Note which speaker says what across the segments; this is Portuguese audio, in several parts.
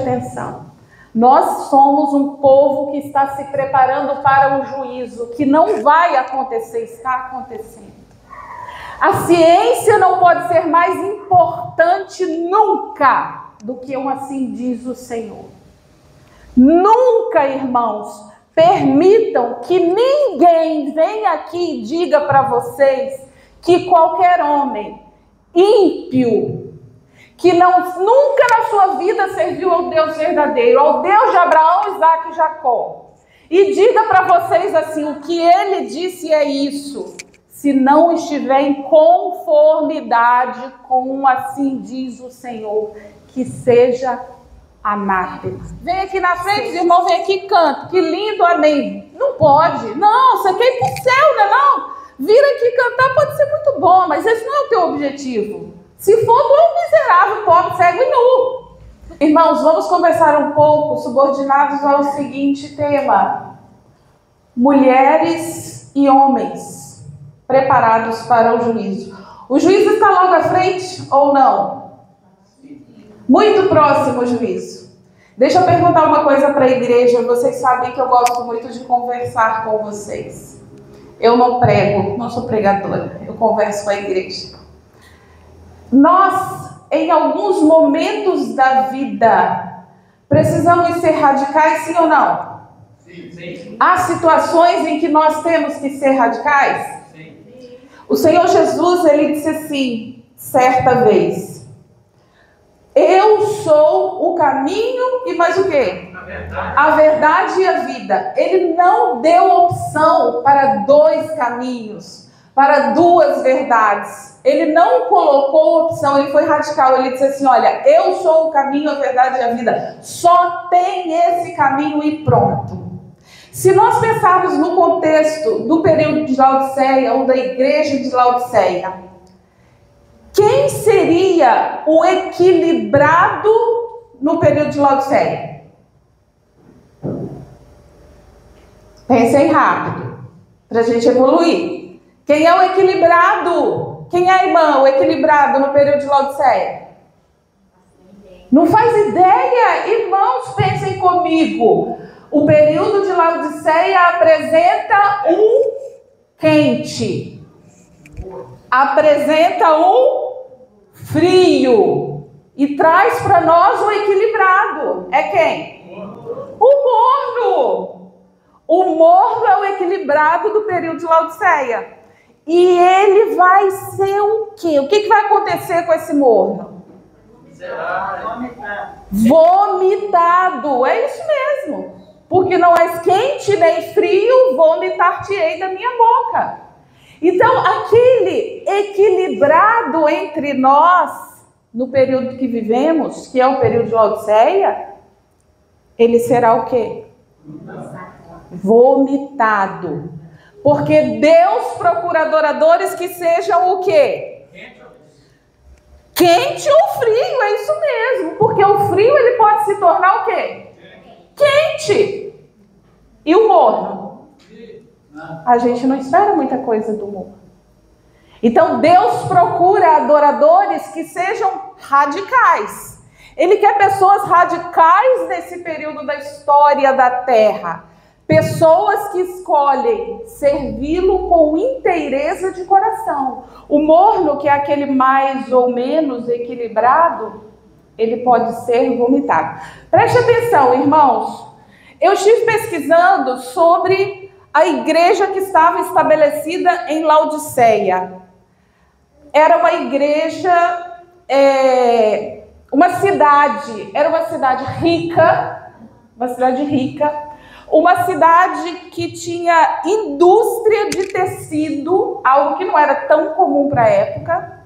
Speaker 1: atenção. Nós somos um povo que está se preparando para o juízo, que não vai acontecer, está acontecendo. A ciência não pode ser mais importante nunca do que um assim diz o Senhor. Nunca, irmãos, permitam que ninguém venha aqui e diga para vocês que qualquer homem ímpio, que nunca na sua vida serviu ao Deus verdadeiro, ao Deus de Abraão, Isaque e Jacó, e diga para vocês assim, o que ele disse é isso, se não estiver em conformidade com assim diz o Senhor, que seja anátema. Vem aqui na frente, irmão, vem aqui e canta, que lindo, amém. Não pode, não, você quer ir para o céu, né? Não, vir aqui cantar pode ser muito bom, mas esse não é o teu objetivo. Se for, tu é um miserável, pobre, cego e nu. Irmãos, vamos conversar um pouco, subordinados ao seguinte tema: mulheres e homens preparados para o juízo. O juízo está logo à frente ou não? Muito próximo o juízo. Deixa eu perguntar uma coisa para a igreja. Vocês sabem que eu gosto muito de conversar com vocês. Eu não prego, não sou pregadora, eu converso com a igreja. Nós, em alguns momentos da vida, precisamos ser radicais, sim ou não?
Speaker 2: Sim, sim.
Speaker 1: Há situações em que nós temos que ser radicais?
Speaker 2: Sim.
Speaker 1: O Senhor Jesus, ele disse assim, certa vez: eu sou o caminho e mais o quê? A verdade e a vida. Ele não deu opção para dois caminhos, para duas verdades. Ele não colocou opção, ele foi radical. Ele disse assim, olha, eu sou o caminho, a verdade e a vida. Só tem esse caminho e pronto. Se nós pensarmos no contexto do período de Laodiceia ou da igreja de Laodiceia, quem seria o equilibrado no período de Laodiceia? Pensem rápido, para a gente evoluir. Quem é o equilibrado? Quem é, irmão, o equilibrado no período de Laodiceia? Não faz ideia? Irmãos, pensem comigo. O período de Laodiceia apresenta um quente. Apresenta um frio. E traz para nós o equilibrado. É quem? O morno. O morno é o equilibrado do período de Laodiceia. E ele vai ser o quê? O que vai acontecer com esse morno? Vomitado. É isso mesmo. Porque não és quente nem frio, vomitar-te-ei da minha boca. Então, aquele equilibrado entre nós, no período que vivemos, que é o período de Laodiceia, ele será o quê? Vomitado. Porque Deus procura adoradores que sejam o quê? Quente ou frio, é isso mesmo. Porque o frio ele pode se tornar o quê? Quente. E o morno? A gente não espera muita coisa do morno. Então Deus procura adoradores que sejam radicais. Ele quer pessoas radicais nesse período da história da terra. Pessoas que escolhem servi-lo com inteireza de coração. O morno, que é aquele mais ou menos equilibrado, ele pode ser vomitado. Preste atenção, irmãos. Eu estive pesquisando sobre a igreja que estava estabelecida em Laodiceia. Era uma igreja, uma cidade rica, uma cidade que tinha indústria de tecido, algo que não era tão comum para a época.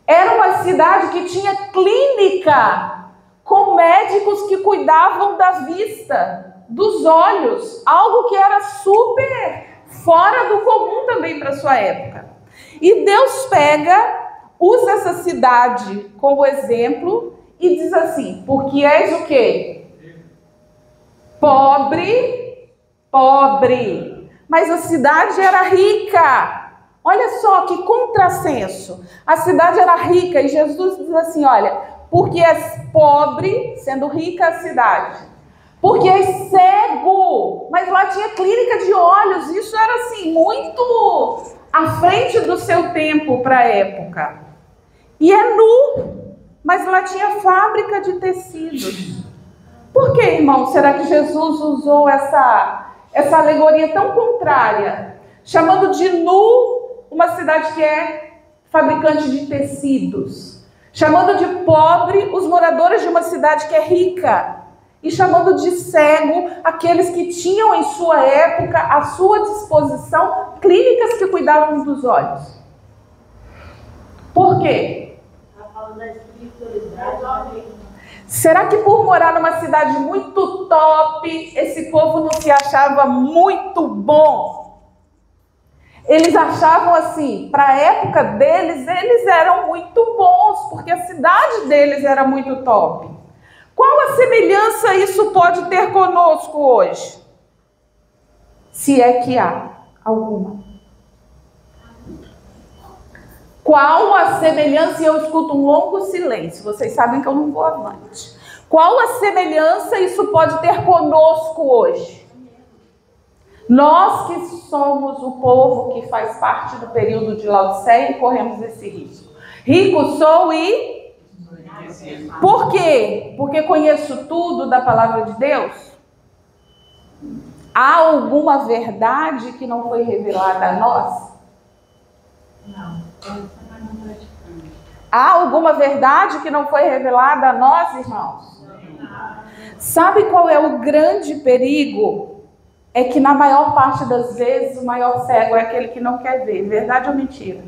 Speaker 1: Era uma cidade que tinha clínica com médicos que cuidavam da vista, dos olhos, algo que era super fora do comum também para sua época. E Deus usa essa cidade como exemplo e diz assim, porque és o quê? Pobre, mas a cidade era rica. Olha só que contrassenso. A cidade era rica e Jesus diz assim, olha, porque és pobre, sendo rica a cidade, porque és cego, mas lá tinha clínica de olhos, isso era assim, muito à frente do seu tempo para a época. E é nu, mas lá tinha fábrica de tecidos. Por que, irmão, será que Jesus usou essa alegoria tão contrária, chamando de nu uma cidade que é fabricante de tecidos, chamando de pobre os moradores de uma cidade que é rica, e chamando de cego aqueles que tinham em sua época à sua disposição clínicas que cuidavam dos olhos? Por quê? Será que por morar numa cidade muito top, esse povo não se achava muito bom? Eles achavam assim, para a época deles, eles eram muito bons, porque a cidade deles era muito top. Qual a semelhança isso pode ter conosco hoje? Se é que há alguma. Qual a semelhança? E eu escuto um longo silêncio, vocês sabem que eu não vou avante. Qual a semelhança isso pode ter conosco hoje? Nós que somos o povo que faz parte do período de Laodiceia, corremos esse risco. Rico sou e... Por quê? Porque conheço tudo da palavra de Deus? Há alguma verdade que não foi revelada a nós?
Speaker 2: Não.
Speaker 1: Há alguma verdade que não foi revelada a nós, irmãos? Sabe qual é o grande perigo? É que na maior parte das vezes o maior cego é aquele que não quer ver. Verdade ou mentira?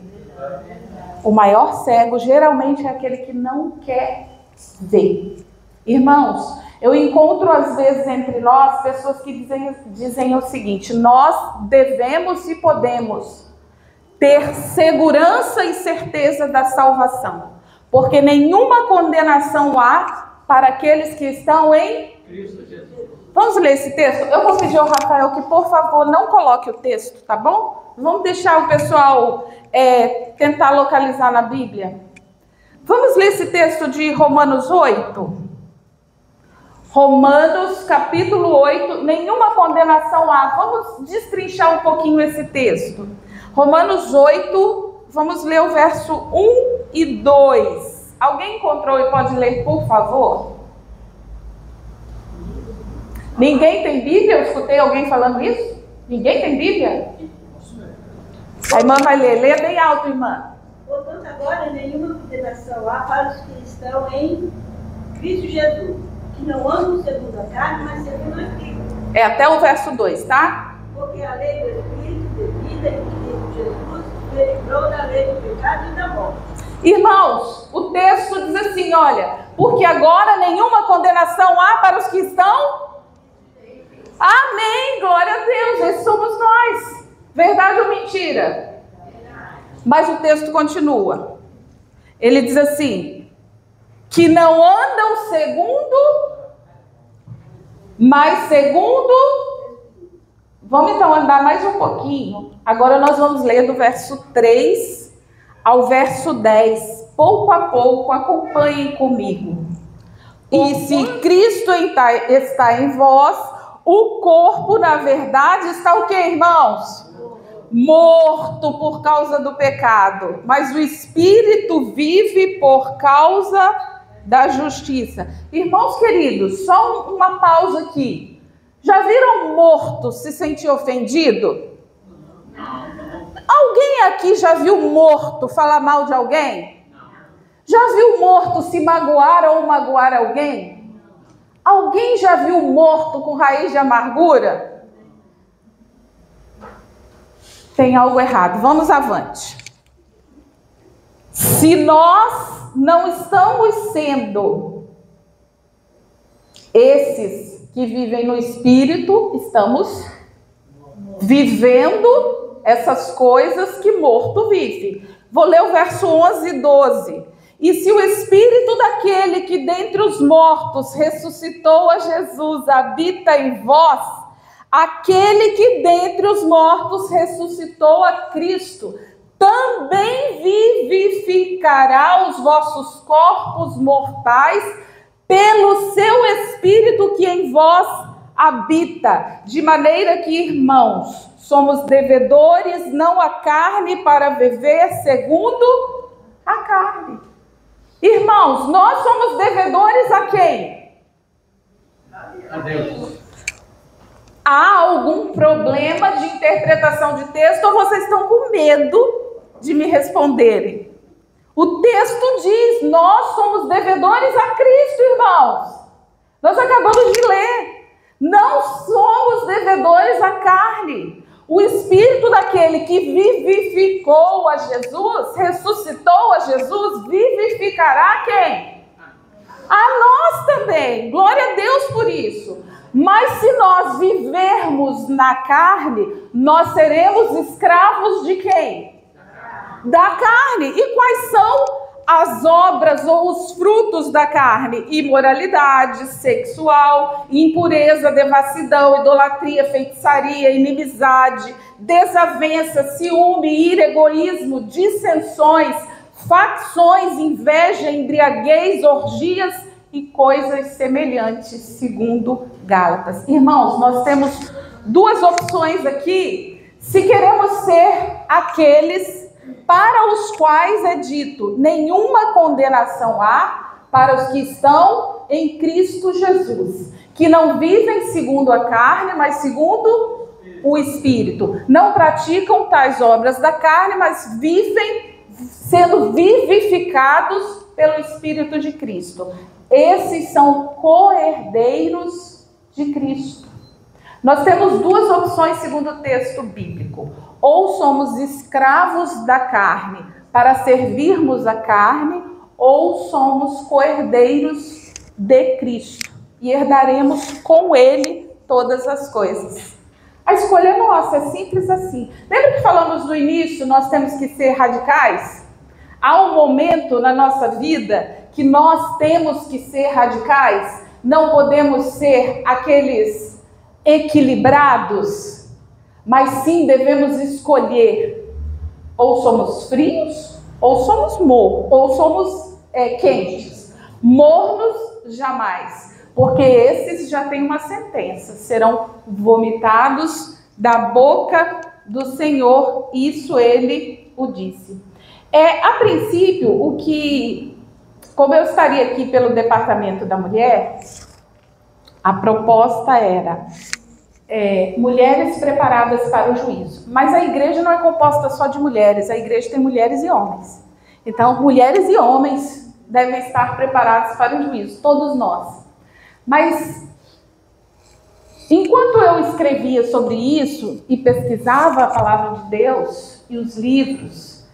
Speaker 1: O maior cego geralmente é aquele que não quer ver. Irmãos, eu encontro às vezes entre nós pessoas que dizem o seguinte: nós devemos e podemos ter segurança e certeza da salvação, porque nenhuma condenação há para aqueles que estão em Cristo Jesus. Vamos ler esse texto? Eu vou pedir ao Rafael que, por favor, não coloque o texto, tá bom? Vamos deixar o pessoal tentar localizar na Bíblia. Vamos ler esse texto de Romanos 8? Romanos, capítulo 8, nenhuma condenação há. Vamos destrinchar um pouquinho esse texto. Romanos 8, vamos ler o verso 1 e 2. Alguém encontrou e pode ler, por favor? Ninguém tem Bíblia? Eu escutei alguém falando isso? Ninguém tem Bíblia? A irmã vai ler. Lê bem alto, irmã.
Speaker 2: Portanto, agora nenhuma condenação há para os que estão em Cristo Jesus, que não andam segundo a carne, mas segundo o Espírito.
Speaker 1: É até o verso 2, tá?
Speaker 2: Porque a lei do Espírito de vida em Cristo Jesus me livrou da lei do pecado e da morte.
Speaker 1: Irmãos, o texto diz assim, olha, porque agora nenhuma condenação há para os que estão... Amém, glória a Deus, esses somos nós. Verdade ou mentira? Mas o texto continua. Ele diz assim, que não andam segundo, mas segundo... Vamos então andar mais um pouquinho. Agora nós vamos ler do verso 3 ao verso 10. Pouco a pouco, acompanhem comigo. E se Cristo está em vós, o corpo, na verdade, está o quê, irmãos? Morto por causa do pecado. Mas o Espírito vive por causa da justiça. Irmãos queridos, só uma pausa aqui. Já viram morto se sentir ofendido? Alguém aqui já viu morto falar mal de alguém? Já viu morto se magoar ou magoar alguém? Alguém já viu morto com raiz de amargura? Tem algo errado. Vamos avante. Se nós não estamos sendo esses que vivem no Espírito, estamos vivendo essas coisas que morto vive. Vou ler o verso 11 e 12. E se o Espírito daquele que dentre os mortos ressuscitou a Jesus habita em vós, aquele que dentre os mortos ressuscitou a Cristo também vivificará os vossos corpos mortais pelo seu Espírito que em vós habita. De maneira que, irmãos, somos devedores não à carne para viver segundo a carne. Irmãos, nós somos devedores a quem?
Speaker 3: A Deus.
Speaker 1: Há algum problema de interpretação de texto ou vocês estão com medo de me responderem? O texto diz, nós somos devedores a Cristo, irmãos. Nós acabamos de ler. Não somos devedores à carne. O Espírito daquele que vivificou a Jesus, ressuscitou a Jesus, vivificará quem? A nós também. Glória a Deus por isso. Mas se nós vivermos na carne, nós seremos escravos de quem? Da carne. E quais são as obras ou os frutos da carne? Imoralidade sexual, impureza, devassidão, idolatria, feitiçaria, inimizade, desavença, ciúme, ira, egoísmo, dissensões, facções, inveja, embriaguez, orgias e coisas semelhantes, segundo Gálatas. Irmãos, nós temos duas opções aqui, se queremos ser aqueles para os quais é dito, nenhuma condenação há para os que estão em Cristo Jesus, que não vivem segundo a carne, mas segundo o Espírito. Não praticam tais obras da carne, mas vivem sendo vivificados pelo Espírito de Cristo. Esses são co-herdeiros de Cristo. Nós temos duas opções segundo o texto bíblico. Ou somos escravos da carne para servirmos a carne, ou somos co-herdeiros de Cristo e herdaremos com Ele todas as coisas. A escolha é nossa, é simples assim. Lembra que falamos no início, nós temos que ser radicais? Há um momento na nossa vida que nós temos que ser radicais, não podemos ser aqueles equilibrados, mas sim devemos escolher, ou somos frios, ou somos quentes. Mornos jamais, porque esses já têm uma sentença, serão vomitados da boca do Senhor, isso Ele o disse. A princípio, como eu estaria aqui pelo Departamento da Mulher, a proposta era mulheres preparadas para o juízo. Mas a igreja não é composta só de mulheres, a igreja tem mulheres e homens. Então, mulheres e homens devem estar preparados para o juízo, todos nós. Mas, enquanto eu escrevia sobre isso e pesquisava a palavra de Deus e os livros,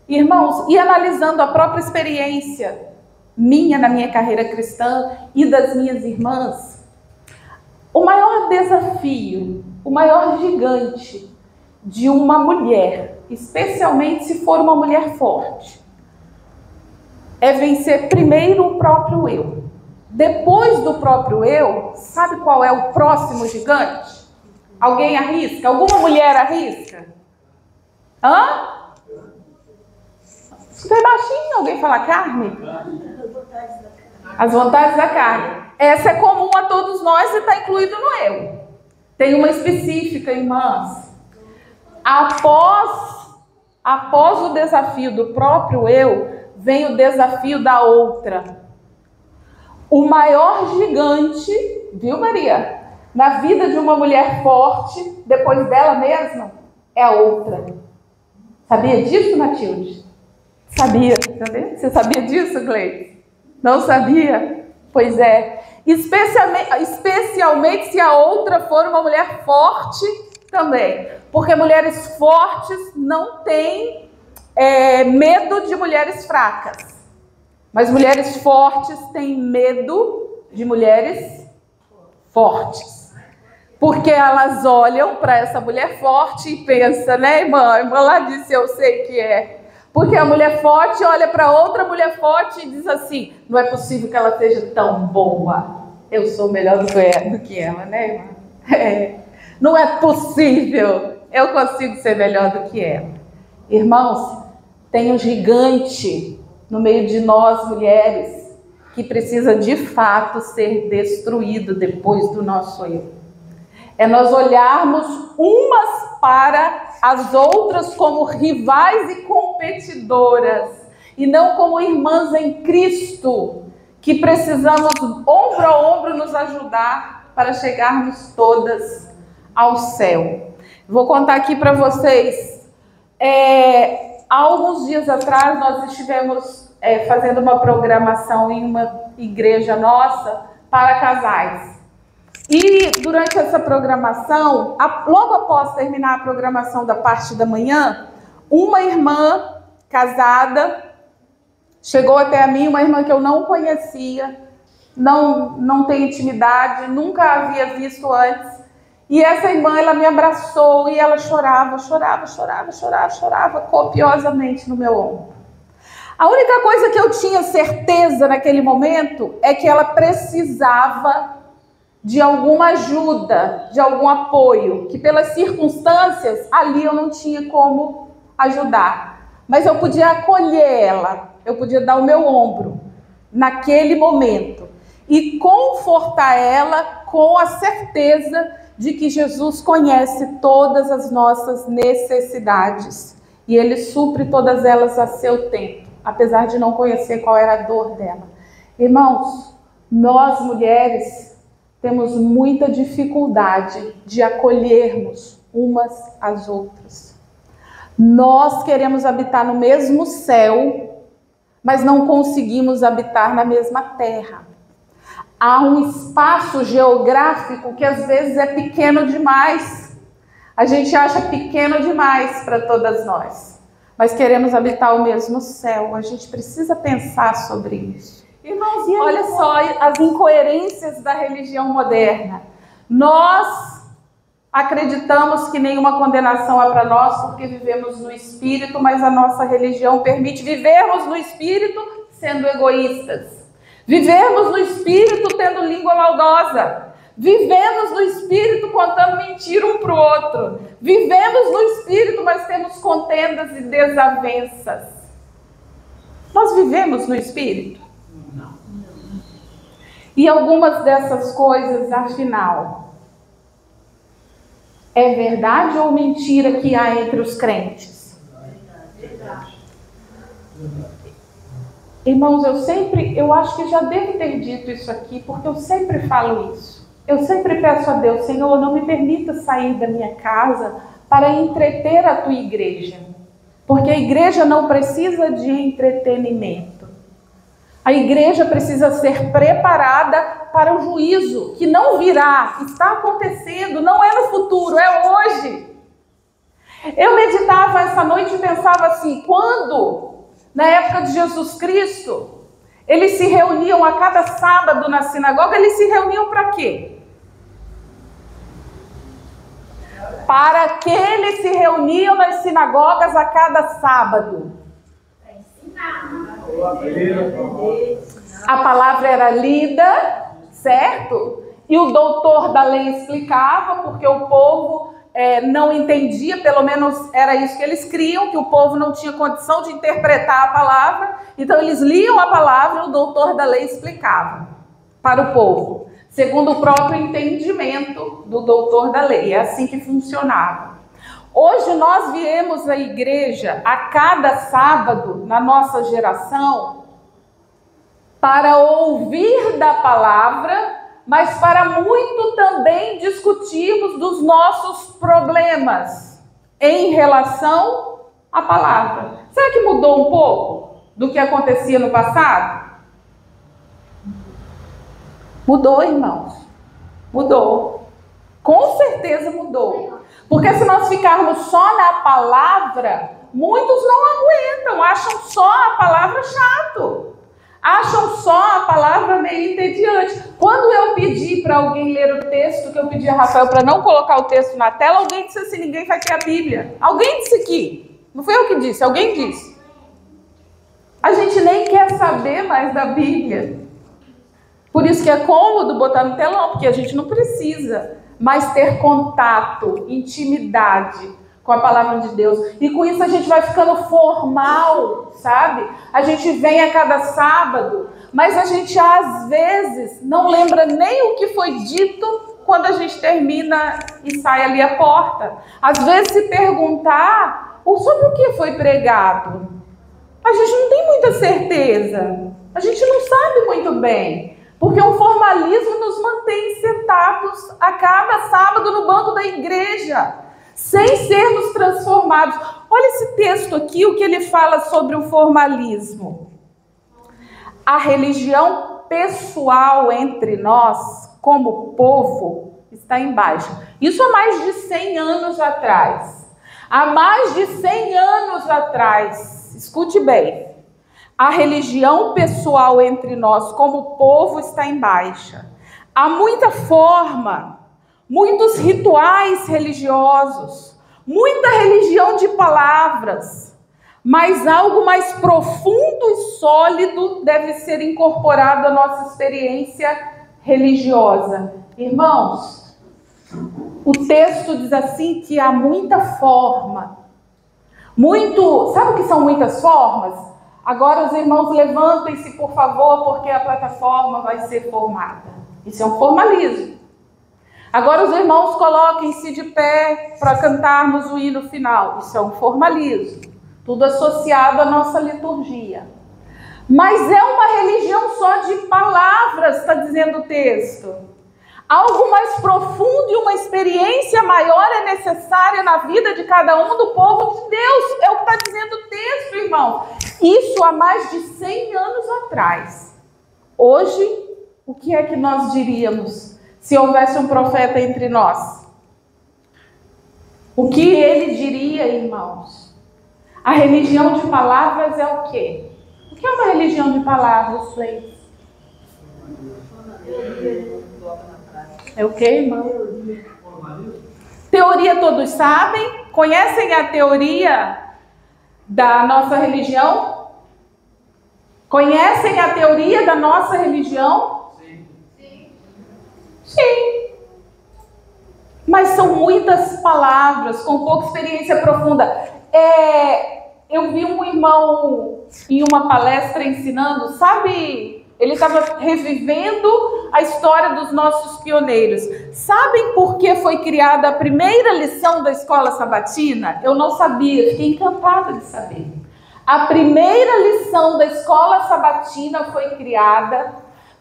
Speaker 1: irmãos, e analisando a própria experiência minha na minha carreira cristã e das minhas irmãs, o maior desafio, o maior gigante de uma mulher, especialmente se for uma mulher forte, é vencer primeiro o próprio eu. Depois do próprio eu, sabe qual é o próximo gigante? Alguém arrisca? Alguma mulher arrisca? Estou baixinho, alguém fala carne? As vontades da carne. Essa é comum a todos nós e está incluído no eu. Tem uma específica, irmãs. Após o desafio do próprio eu, vem o desafio da outra. O maior gigante, viu, Maria? Na vida de uma mulher forte, depois dela mesma, é a outra. Sabia disso, Matilde? Sabia. Você sabia disso, Gleice? Não sabia? Pois é. Especialmente se a outra for uma mulher forte também. Porque mulheres fortes não têm medo de mulheres fracas. Mas mulheres fortes têm medo de mulheres fortes. Porque elas olham para essa mulher forte e pensam, né, irmã? A irmã lá disse, eu sei que é. Porque a mulher forte olha para outra mulher forte e diz assim, não é possível que ela seja tão boa. Eu sou melhor do que ela, né, irmã? Não é possível. Eu consigo ser melhor do que ela. Irmãos, tem um gigante no meio de nós, mulheres, que precisa de fato ser destruído depois do nosso erro. É nós olharmos umas para as outras como rivais e competidoras, e não como irmãs em Cristo, que precisamos ombro a ombro nos ajudar para chegarmos todas ao céu. Vou contar aqui para vocês. Há alguns dias atrás nós estivemos fazendo uma programação em uma igreja nossa para casais. E durante essa programação, logo após terminar a programação da parte da manhã, uma irmã casada chegou até a mim, uma irmã que eu não conhecia, não tenho intimidade, nunca a havia visto antes. E essa irmã, ela me abraçou e ela chorava copiosamente no meu ombro. A única coisa que eu tinha certeza naquele momento é que ela precisava de alguma ajuda, de algum apoio, que pelas circunstâncias ali eu não tinha como ajudar. Mas eu podia acolher ela, eu podia dar o meu ombro naquele momento e confortar ela com a certeza de que Jesus conhece todas as nossas necessidades e Ele supre todas elas a seu tempo, apesar de não conhecer qual era a dor dela. Irmãos, nós mulheres temos muita dificuldade de acolhermos umas às outras. Nós queremos habitar no mesmo céu, mas não conseguimos habitar na mesma terra. Há um espaço geográfico que às vezes é pequeno demais. A gente acha pequeno demais para todas nós, mas queremos habitar o mesmo céu. A gente precisa pensar sobre isso. Irmãos, olha só as incoerências da religião moderna. Nós acreditamos que nenhuma condenação é para nós porque vivemos no Espírito, mas a nossa religião permite vivermos no Espírito sendo egoístas. Vivemos no Espírito tendo língua maldosa. Vivemos no Espírito contando mentira um para o outro. Vivemos no Espírito, mas temos contendas e desavenças. Nós vivemos no Espírito? Não. E algumas dessas coisas, afinal, é verdade ou mentira que há entre os crentes? Verdade. Irmãos, eu acho que já devo ter dito isso aqui, porque eu sempre falo isso. Eu sempre peço a Deus, Senhor, não me permita sair da minha casa para entreter a tua igreja. Porque a igreja não precisa de entretenimento. A igreja precisa ser preparada para o juízo, que não virá, está acontecendo, não é no futuro, é hoje. Eu meditava essa noite e pensava assim, quando, na época de Jesus Cristo, eles se reuniam a cada sábado na sinagoga, eles se reuniam para quê? Para que eles se reuniam nas sinagogas a cada sábado? Para ensinar. A palavra era lida, certo? E o doutor da lei explicava, porque o povo não entendia, pelo menos era isso que eles criam, que o povo não tinha condição de interpretar a palavra. Então eles liam a palavra e o doutor da lei explicava para o povo, segundo o próprio entendimento do doutor da lei. É assim que funcionava. Hoje nós viemos à igreja a cada sábado, na nossa geração, para ouvir da palavra, mas para muito também discutirmos dos nossos problemas em relação à palavra. Será que mudou um pouco do que acontecia no passado? Mudou, irmãos. Mudou. Com certeza mudou. Porque se nós ficarmos só na palavra, muitos não aguentam, acham só a palavra chato. Acham só a palavra meio entediante. Quando eu pedi para alguém ler o texto, que eu pedi a Rafael para não colocar o texto na tela, alguém disse assim, ninguém vai ter a Bíblia. Alguém disse aqui. Não foi eu que disse, alguém disse. A gente nem quer saber mais da Bíblia. Por isso que é cômodo botar no telão, porque a gente não precisa mais ter contato, intimidade com a palavra de Deus. E com isso a gente vai ficando formal, sabe? A gente vem a cada sábado, mas a gente às vezes não lembra nem o que foi dito quando a gente termina e sai ali a porta. Às vezes se perguntar sobre o que foi pregado, a gente não tem muita certeza. A gente não sabe muito bem, porque o formalismo nos mantém sentados a cada sábado no banco da igreja, sem sermos transformados. Olha esse texto aqui, o que ele fala sobre o formalismo. A religião pessoal entre nós, como povo, está em baixa. Isso há mais de 100 anos atrás. Há mais de 100 anos atrás, escute bem, a religião pessoal entre nós, como povo, está em baixa. Há muita forma, muitos rituais religiosos, muita religião de palavras, mas algo mais profundo e sólido deve ser incorporado à nossa experiência religiosa. Irmãos, o texto diz assim que há muita forma, sabe o que são muitas formas? Agora os irmãos levantem-se, por favor, porque a plataforma vai ser formada. Isso é um formalismo. Agora os irmãos coloquem-se de pé para cantarmos o hino final. Isso é um formalismo. Tudo associado à nossa liturgia. Mas é uma religião só de palavras, está dizendo o texto. Algo mais profundo e uma experiência maior é necessária na vida de cada um do povo de Deus. É o que está dizendo o texto, irmão. Isso há mais de 100 anos atrás. Hoje, o que é que nós diríamos se houvesse um profeta entre nós? O que ele diria, irmãos? A religião de palavras é o quê? O que é uma religião de palavras, Leite? É o quê, irmão? Teoria todos sabem? Conhecem a teoria da nossa religião? Conhecem a teoria da nossa religião? Sim. Mas são muitas palavras, com pouca experiência profunda. Eu vi um irmão em uma palestra ensinando, sabe? Ele estava revivendo a história dos nossos pioneiros. Sabem por que foi criada a primeira lição da escola sabatina? Eu não sabia, fiquei encantada de saber. A primeira lição da escola sabatina foi criada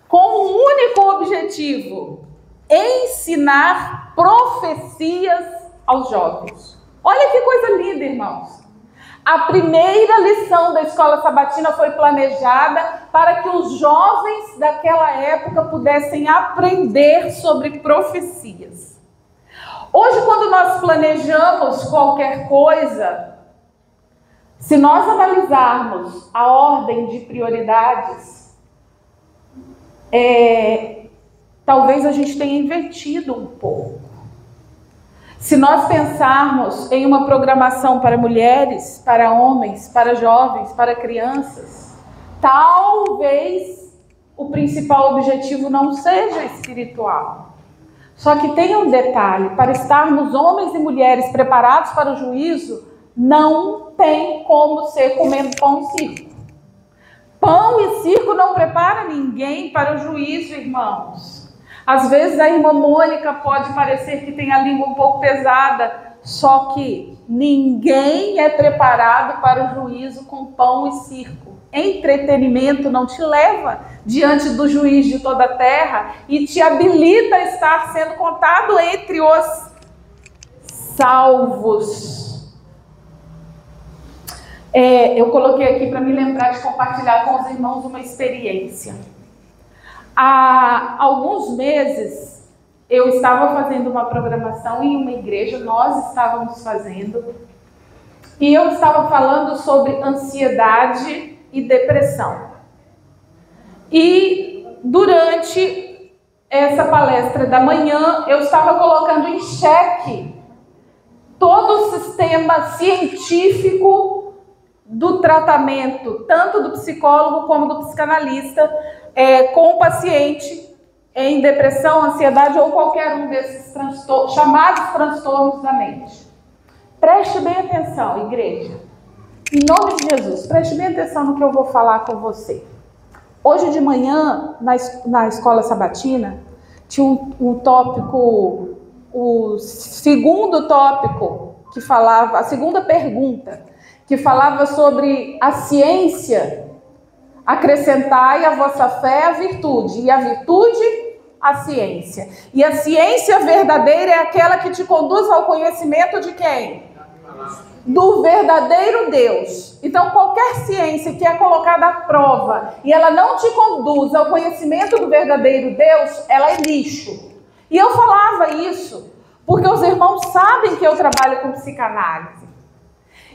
Speaker 1: com um único objetivo: ensinar profecias aos jovens. Olha que coisa linda, irmãos. A primeira lição da escola sabatina foi planejada para que os jovens daquela época pudessem aprender sobre profecias. Hoje, quando nós planejamos qualquer coisa, se nós analisarmos a ordem de prioridades, talvez a gente tenha invertido um pouco. Se nós pensarmos em uma programação para mulheres, para homens, para jovens, para crianças, talvez o principal objetivo não seja espiritual. Só que tem um detalhe: para estarmos homens e mulheres preparados para o juízo, não tem como ser comendo pão e circo. Pão e circo não prepara ninguém para o juízo, irmãos. Às vezes a irmã Mônica pode parecer que tem a língua um pouco pesada, só que ninguém é preparado para o juízo com pão e circo. Entretenimento não te leva diante do juiz de toda a terra e te habilita a estar sendo contado entre os salvos. Eu coloquei aqui para me lembrar de compartilhar com os irmãos uma experiência. Há alguns meses eu estava fazendo uma programação em uma igreja, nós estávamos fazendo, e eu estava falando sobre ansiedade e depressão. E durante essa palestra da manhã, eu estava colocando em xeque todo o sistema científico do tratamento, tanto do psicólogo como do psicanalista, com o paciente em depressão, ansiedade ou qualquer um desses chamados transtornos da mente. Preste bem atenção, igreja. Em nome de Jesus, preste bem atenção no que eu vou falar com você. Hoje de manhã, na escola sabatina, tinha um tópico, o segundo tópico, que falava, a segunda pergunta, que falava sobre a ciência, acrescentai a vossa fé a virtude, e a virtude a ciência. E a ciência verdadeira é aquela que te conduz ao conhecimento de quem? Do verdadeiro Deus. Então, qualquer ciência que é colocada à prova e ela não te conduz ao conhecimento do verdadeiro Deus, ela é lixo. E eu falava isso porque os irmãos sabem que eu trabalho com psicanálise.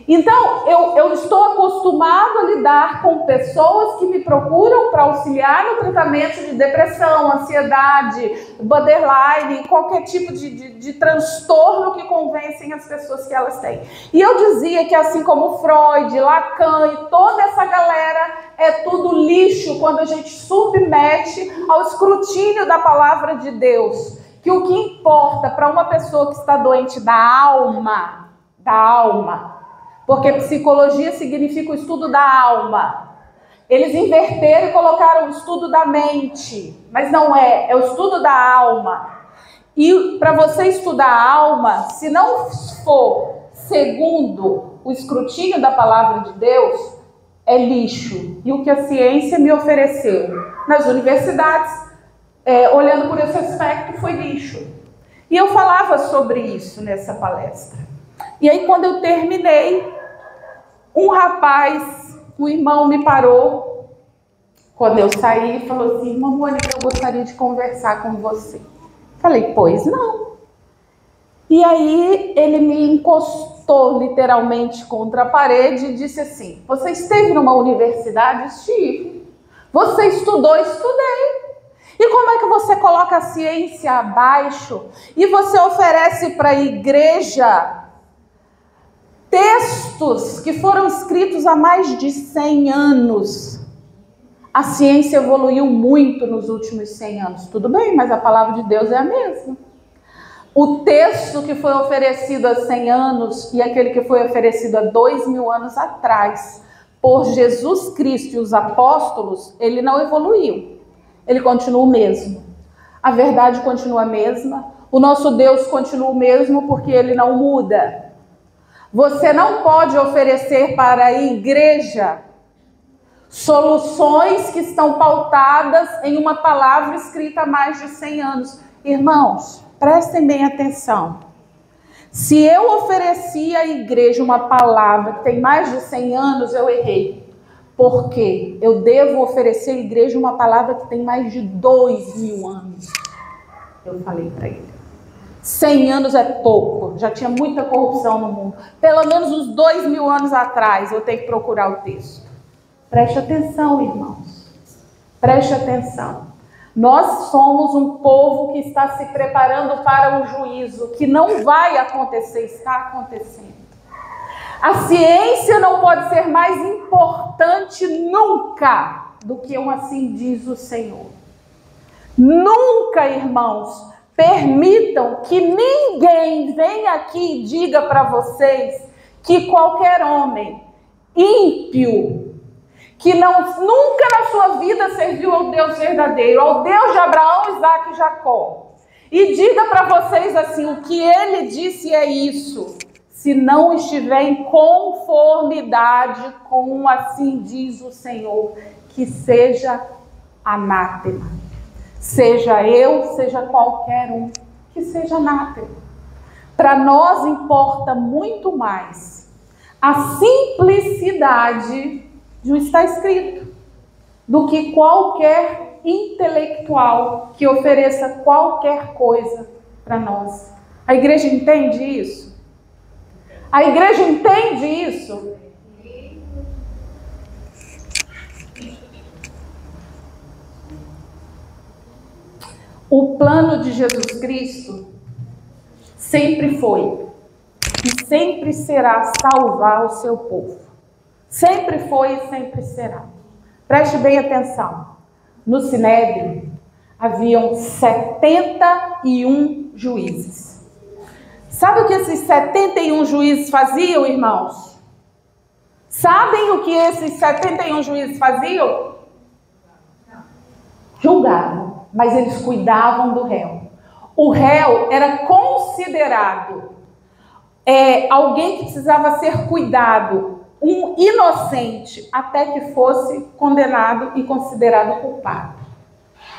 Speaker 1: Então, eu estou acostumado a lidar com pessoas que me procuram para auxiliar no tratamento de depressão, ansiedade, borderline, qualquer tipo de transtorno que convencem as pessoas que elas têm. E eu dizia que assim como Freud, Lacan e toda essa galera, é tudo lixo quando a gente submete ao escrutínio da palavra de Deus. Que o que importa para uma pessoa que está doente da alma, porque psicologia significa o estudo da alma. Eles inverteram e colocaram o estudo da mente, mas não é o estudo da alma. E para você estudar a alma, se não for segundo o escrutínio da palavra de Deus, é lixo. E o que a ciência me ofereceu nas universidades, olhando por esse aspecto, foi lixo. E eu falava sobre isso nessa palestra. E aí, quando eu terminei, um rapaz, um irmão me parou, quando eu saí, e falou assim: irmã Mônica, eu gostaria de conversar com você. Falei, pois não. E aí, ele me encostou literalmente contra a parede e disse assim: você esteve numa universidade? Estive. Você estudou? Estudei. E como é que você coloca a ciência abaixo e você oferece para a igreja textos que foram escritos há mais de 100 anos. A ciência evoluiu muito nos últimos 100 anos. Tudo bem, mas a palavra de Deus é a mesma. O texto que foi oferecido há 100 anos e aquele que foi oferecido há 2000 anos atrás por Jesus Cristo e os apóstolos, ele não evoluiu. Ele continua o mesmo. A verdade continua a mesma. O nosso Deus continua o mesmo porque ele não muda. Você não pode oferecer para a igreja soluções que estão pautadas em uma palavra escrita há mais de 100 anos. Irmãos, prestem bem atenção. Se eu ofereci à igreja uma palavra que tem mais de 100 anos, eu errei. Porque eu devo oferecer à igreja uma palavra que tem mais de 2000 anos. Eu falei para ele. 100 anos é pouco, já tinha muita corrupção no mundo. Pelo menos uns 2000 anos atrás eu tenho que procurar o texto. Preste atenção, irmãos. Preste atenção. Nós somos um povo que está se preparando para o juízo, que não vai acontecer, está acontecendo. A ciência não pode ser mais importante nunca do que um assim diz o Senhor. Nunca, irmãos, permitam que ninguém venha aqui e diga para vocês que qualquer homem ímpio, que nunca na sua vida serviu ao Deus verdadeiro, ao Deus de Abraão, Isaque e Jacó, e diga para vocês assim, o que ele disse é isso, se não estiver em conformidade com assim diz o Senhor, que seja anátema. Seja eu, seja qualquer um, que seja anátema. Para nós importa muito mais a simplicidade de um está escrito do que qualquer intelectual que ofereça qualquer coisa para nós. A igreja entende isso? A igreja entende isso? O plano de Jesus Cristo sempre foi e sempre será salvar o seu povo. Sempre foi e sempre será. Preste bem atenção. No Sinédrio haviam 71 juízes. Sabe o que esses 71 juízes faziam, irmãos? Sabem o que esses 71 juízes faziam? Julgavam, mas eles cuidavam do réu. O réu era considerado alguém que precisava ser cuidado, um inocente, até que fosse condenado e considerado culpado.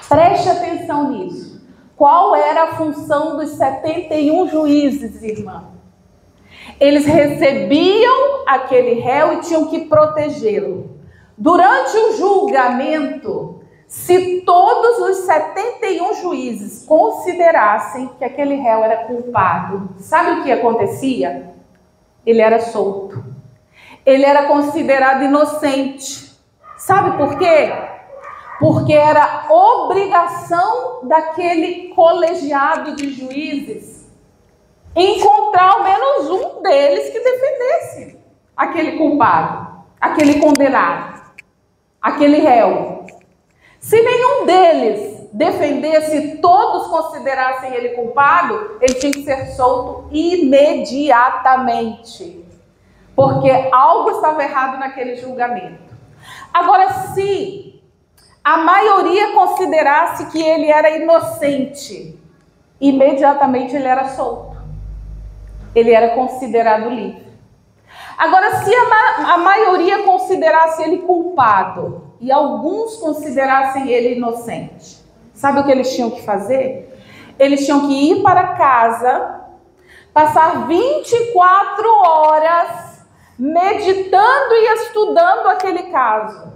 Speaker 1: Preste atenção nisso. Qual era a função dos 71 juízes, irmã? Eles recebiam aquele réu e tinham que protegê-lo. Durante o julgamento, se todos os 71 juízes considerassem que aquele réu era culpado, sabe o que acontecia? Ele era solto. Ele era considerado inocente. Sabe por quê? Porque era obrigação daquele colegiado de juízes encontrar ao menos um deles que defendesse aquele culpado, aquele condenado, aquele réu. Se nenhum deles defendesse, todos considerassem ele culpado, ele tinha que ser solto imediatamente, porque algo estava errado naquele julgamento. Agora, se a maioria considerasse que ele era inocente, imediatamente ele era solto. Ele era considerado livre. Agora, se a maioria considerasse ele culpado e alguns considerassem ele inocente, sabe o que eles tinham que fazer? Eles tinham que ir para casa, passar 24 horas meditando e estudando aquele caso.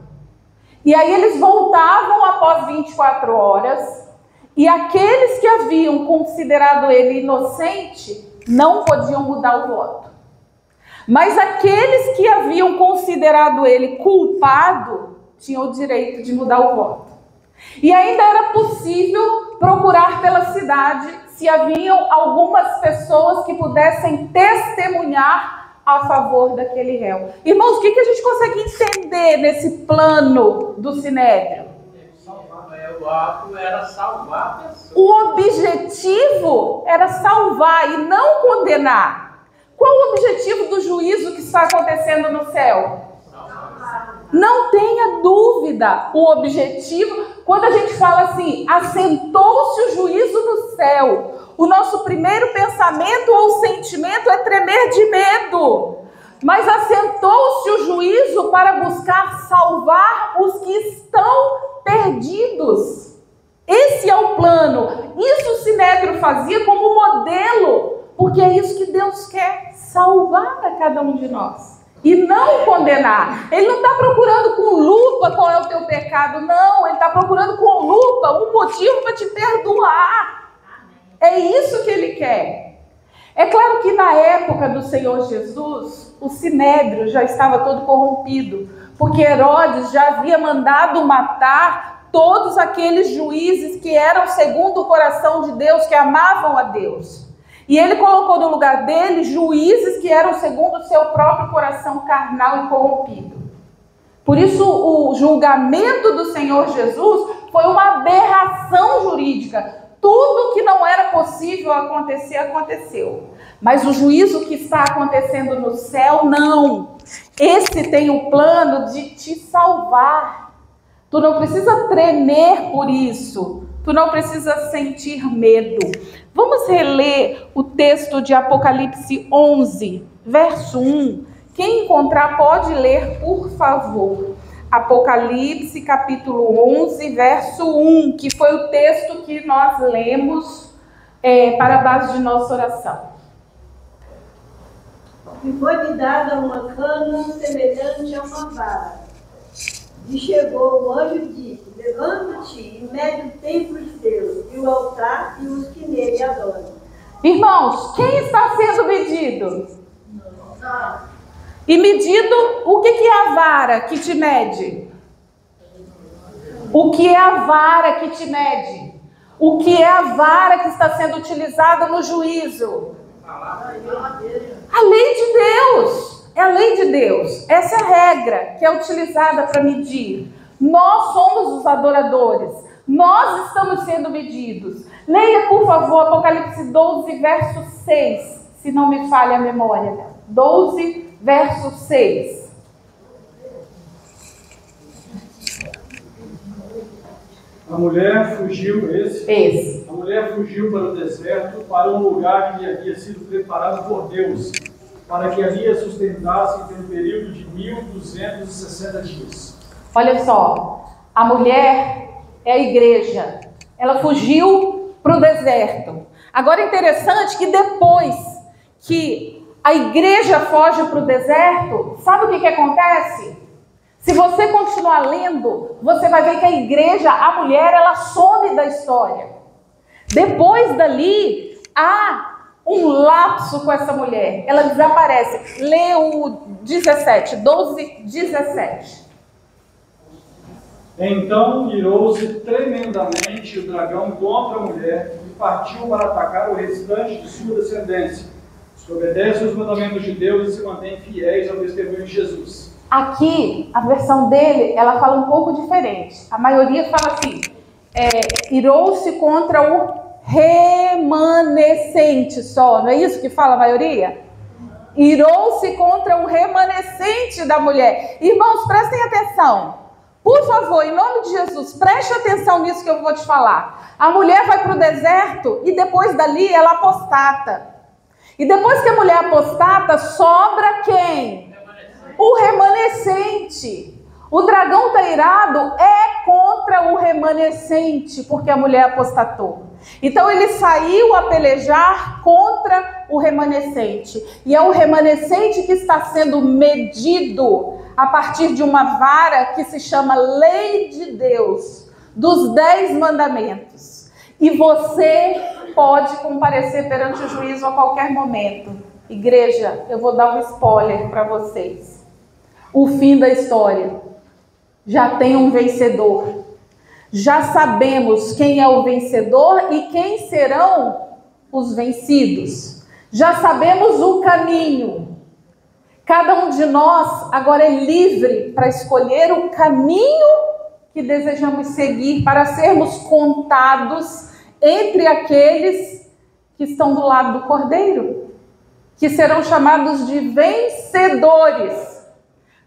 Speaker 1: E aí eles voltavam após 24 horas e aqueles que haviam considerado ele inocente não podiam mudar o voto. Mas aqueles que haviam considerado ele culpado tinham o direito de mudar o voto. E ainda era possível procurar pela cidade se haviam algumas pessoas que pudessem testemunhar a favor daquele réu. Irmãos, o que a gente consegue entender nesse plano do Sinédrio?
Speaker 3: O ato era salvar a pessoa.
Speaker 1: O objetivo era salvar e não condenar. Qual o objetivo do juízo que está acontecendo no céu? Não tenha dúvida, o objetivo, quando a gente fala assim, assentou-se o juízo no céu, o nosso primeiro pensamento ou sentimento é tremer de medo. Mas assentou-se o juízo para buscar salvar os que estão perdidos. Esse é o plano. Isso o Sinédrio fazia como modelo, porque é isso que Deus quer, salvar a cada um de nós. E não condenar. Ele não está procurando com lupa qual é o teu pecado, não. Ele está procurando com lupa um motivo para te perdoar. É isso que ele quer. É claro que na época do Senhor Jesus, o Sinédrio já estava todo corrompido, porque Herodes já havia mandado matar todos aqueles juízes que eram segundo o coração de Deus, que amavam a Deus. E ele colocou no lugar dele juízes que eram segundo o seu próprio coração carnal e corrompido. Por isso o julgamento do Senhor Jesus foi uma aberração jurídica. Tudo que não era possível acontecer, aconteceu. Mas o juízo que está acontecendo no céu, não. Esse tem o plano de te salvar. Tu não precisa tremer por isso. Tu não precisa sentir medo. Vamos reler o texto de Apocalipse 11, verso 1. Quem encontrar pode ler, por favor. Apocalipse, capítulo 11, verso 1, que foi o texto que nós lemos para a base de nossa oração.
Speaker 2: E foi-me dada uma cana semelhante a uma vara. E chegou o anjo e disse: levanta-te e mede o templo de Deus, e o altar e os que nele adoram.
Speaker 1: Irmãos, quem está sendo medido? E medido, o que é a vara que te mede? O que é a vara que te mede? O que é a vara que está sendo utilizada no juízo? A lei de Deus. É a lei de Deus. Essa é a regra que é utilizada para medir. Nós somos os adoradores. Nós estamos sendo medidos. Leia, por favor, Apocalipse 12, verso 6. se não me falha a memória. 12, verso 6.
Speaker 4: A mulher fugiu,
Speaker 1: Esse.
Speaker 4: A mulher fugiu para o deserto, para um lugar que lhe havia sido preparado por Deus, para que ali a sustentasse pelo período de 1260 dias.
Speaker 1: Olha só, a mulher é a igreja. Ela fugiu para o deserto. Agora é interessante que depois que a igreja foge para o deserto, sabe o que acontece? Se você continuar lendo, você vai ver que a igreja, a mulher, ela some da história. Depois dali, há um lapso com essa mulher. Ela desaparece. Lê o 17, 12, 17.
Speaker 4: Então irou-se tremendamente o dragão contra a mulher e partiu para atacar o restante de sua descendência, que obedece aos mandamentos de Deus e se mantém fiéis ao testemunho de Jesus.
Speaker 1: Aqui, a versão dele, ela fala um pouco diferente. A maioria fala assim, irou-se contra o remanescente só. Não é isso que fala a maioria? Irou-se contra o remanescente da mulher. Irmãos, prestem atenção. Por favor, em nome de Jesus, preste atenção nisso que eu vou te falar. A mulher vai para o deserto e depois dali ela apostata. E depois que a mulher apostata, sobra quem? O remanescente. O dragão está irado é contra o remanescente, porque a mulher apostatou. Então ele saiu a pelejar contra o remanescente. E é o remanescente que está sendo medido a partir de uma vara que se chama Lei de Deus, dos 10 mandamentos. E você pode comparecer perante o juízo a qualquer momento. Igreja, eu vou dar um spoiler para vocês. O fim da história já tem um vencedor. Já sabemos quem é o vencedor e quem serão os vencidos. Já sabemos o caminho. Cada um de nós agora é livre para escolher o caminho que desejamos seguir para sermos contados entre aqueles que estão do lado do Cordeiro, que serão chamados de vencedores.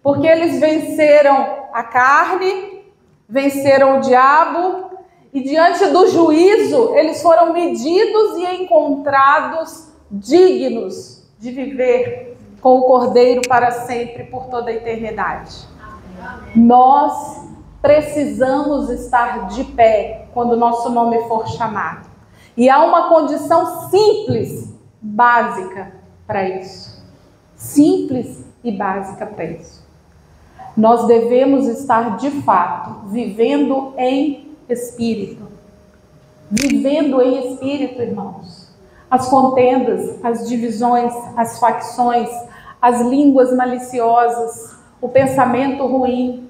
Speaker 1: Porque eles venceram a carne, venceram o diabo, e diante do juízo, eles foram medidos e encontrados dignos de viver com o Cordeiro para sempre, por toda a eternidade. Nós precisamos estar de pé quando o nosso nome for chamado. E há uma condição simples, básica para isso. Simples e básica para isso. Nós devemos estar, de fato, vivendo em espírito. Vivendo em espírito, irmãos. As contendas, as divisões, as facções, as línguas maliciosas, o pensamento ruim,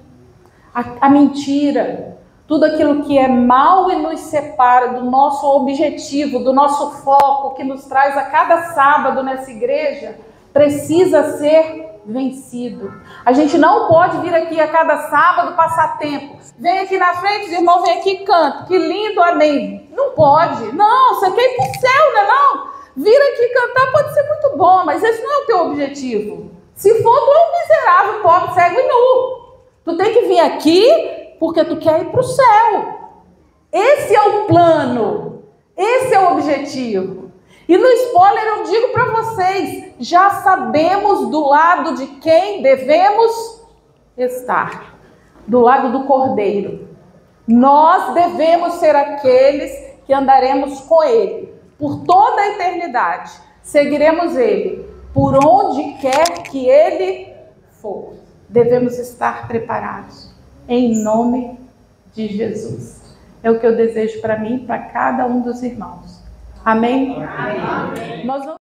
Speaker 1: a mentira, tudo aquilo que é mal e nos separa do nosso objetivo, do nosso foco, que nos traz a cada sábado nessa igreja, precisa ser vencido. A gente não pode vir aqui a cada sábado passar tempo. Vem aqui na frente, os irmãos vem aqui e cantam. Que lindo, amém. Não pode. Não, você quer ir para o céu, né? Não. Vir aqui cantar pode ser muito bom, mas esse não é o teu objetivo. Se for, tu é um miserável, pobre, cego e nu. Tu tem que vir aqui porque tu quer ir para o céu. Esse é o plano. Esse é o objetivo. E no spoiler eu digo para vocês, já sabemos do lado de quem devemos estar. Do lado do Cordeiro. Nós devemos ser aqueles que andaremos com Ele por toda a eternidade. Seguiremos Ele por onde quer que Ele for. Devemos estar preparados em nome de Jesus. É o que eu desejo para mim e para cada um dos irmãos. Amém? Amém. Nós vamos